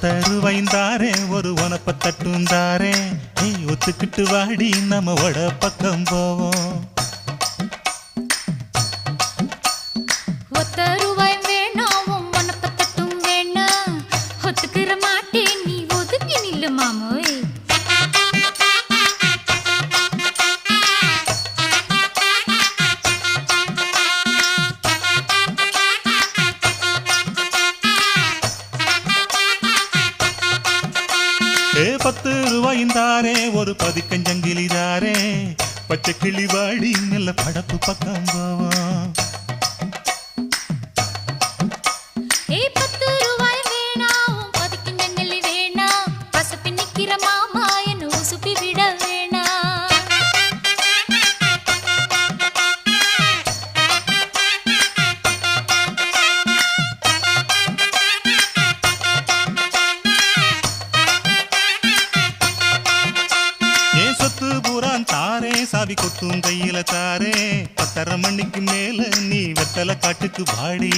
10 ரூபாய்ந்தாரே ஒரு உனப்ப தட்டுந்தாரே ஒத்துக்கிட்டு வாடி நம்ம வட பக்கம் போவோம். 10 ரூபாய் வேணாம் உனப்ப தட்டும் வேணாம் ஒத்துக்கிற மாட்டேன் நீ ஒதுங்கி நில்லு மாமோய். ஏ 10 ரூபாய்ந்தாரே ஒரு பதிக்கஞ்சங்கிலிதாரே பச்சை கிளி வாடி நல்ல படப்பு பக்கம் போவோம். 10 ரூபாய் வேணாம் பதிக்கஞ்சங்கலி வேணாம் பசப்பி நிக்கிற மாமா என்ன உசுப்பி விட வேணாம். சொத்து பூரான் தாரே சாவி கொத்தும் கையில தாரே 10:30 மணிக்கு மேல நீ வெத்தலை காட்டுக்கு வாடி.